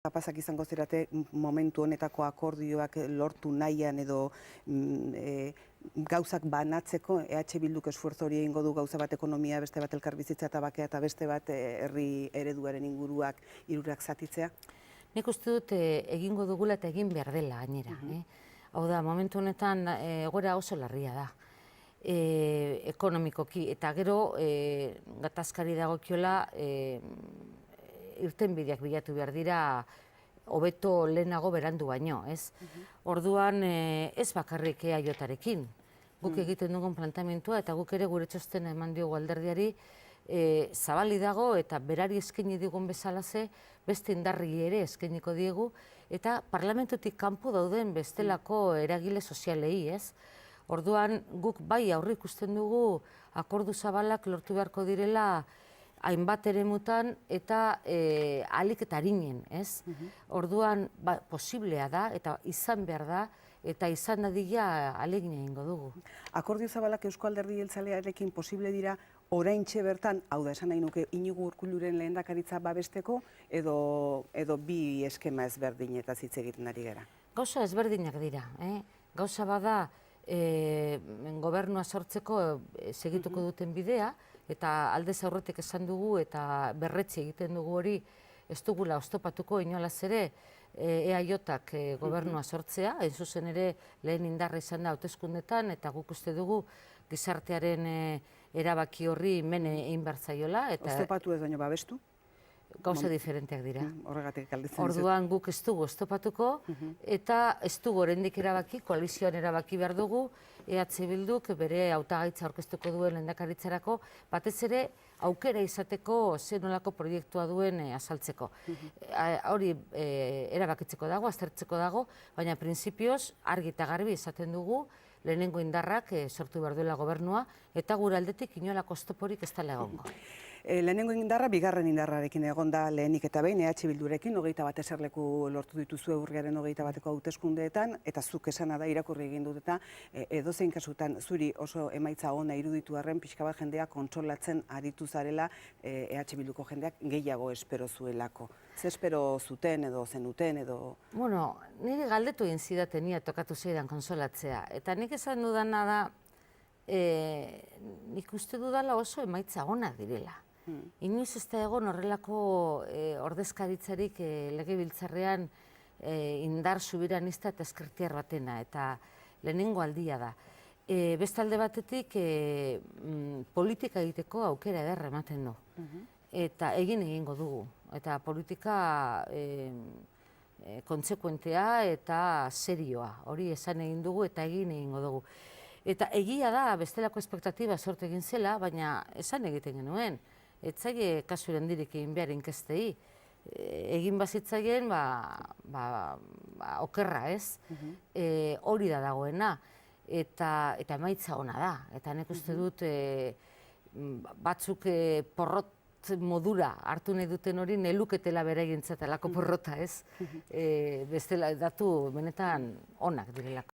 kapazak izango zerate momentu honetako akordioak lortu nahian edo gauzak banatzeko, Bilduk esfuerzo hori egingo du, gauza bat ekonomia, beste bat elkarbizitza eta bakea eta beste bat herri ereduaren inguruak hirurak zatitzea? Nik uste dut egingo dugula eta egin behar dela gainera. Hau da, momentu honetan egoera oso larria da. Ekonomikoki eta gero gatazkari dagokiola irtenbideak bilatu behar dira hobeto lehenago berandu baino, ez? Orduan ez bakarrik EAJarekin. Guk egiten dugun plantamentua eta guk ere gure txostena eman diogu alderdiari zabali dago eta berari eskaini digun bezalaze beste indarri ere eskainiko diegu eta parlamentutik kanpo dauden bestelako eragile sozialei, ez? Orduan guk bai aurreikusten dugu akordu zabalak lortu beharko direla hainbat eremutan eta ahalik eta arinen, ez? Orduan posiblea da eta izan behar da eta izan dadila ahalegina egingo dugu. Akordio zabalak Eusko Alderdi Jeltzalearekin posible dira oraintxe bertan, hau da esan nahi nuke Iñigo Urkulluren lehendakaritza babesteko edo bi eskema ezberdinetaz hitz egiten ari gara? Gauza ezberdinak dira, gauza bada gobernua sortzeko segituko duten bidea, eta aldez aurretik esan dugu eta berretzi egiten dugu hori ez dugula oztopatuko inolaz ere EAJak gobernua sortzea, hain zuzen ere lehen indarra izan da hauteskundetan eta guk uste dugu gizartearen erabaki horri men egin behar zaiola. Oztopatu ez baino babestu? Gauza diferenteak dira. Horregatik galdetzen dizut. Orduan guk ez dugu oztopatuko eta ez dugu oraindik erabaki, koalizioan erabaki behar dugu, Bilduk bere hautagaitza aurkeztuko duen lehendakaritzarako, batez ere aukera izateko zer nolako proiektua duen azaltzeko. Hori erabakitzeko dago, aztertzeko dago, baina printzipioz argi eta garbi esaten dugu lehenengo indarrak sortu behar duela gobernua eta gure aldetik inolako oztoporik ez dela egongo. Lehenengo indarra, bigarren indarrarekin egon da lehenik eta behin, Bildurekin, 21 eserleku lortu dituzue urriaren 21 auteteskundeetan, eta zuk esana da irakurri egin dut eta edozein kasutan zuri oso emaitza ona iruditu arren, pixka bat jendea kontsolatzen aritu zarela Bilduko jendeak gehiago espero zuelako. Ze espero zuten edo zenuten edo... Bueno, nire galdetu egin zidaten nia tokatu zeidan konsolatzea, eta nik esan dudana da, nik uste dudala oso emaitza onak direla. Inoiz ez da egon horrelako ordezkaritzarik legebiltzarrean indar subiranista eta ezkertiar batena, eta lehenengo aldia da. Beste alde batetik politika egiteko aukera ederra ematen du. Eta egin egingo dugu. Eta politika kontsekuentea eta serioa. Hori esan egin dugu eta egin egingo dugu. Eta egia da, bestelako espektatiba sortu egin zela, baina esan egiten genuen. Ez zaie kasu erandirik egin behar inkestei. Egin bazitzaien, okerra ez. Hori da dagoena. Eta emaitza ona da. Eta nik uste dut batzuk porrot modura hartu nahi duten hori neluketela bere egintzat alako porrota ez. Bestela datu benetan onak direlako.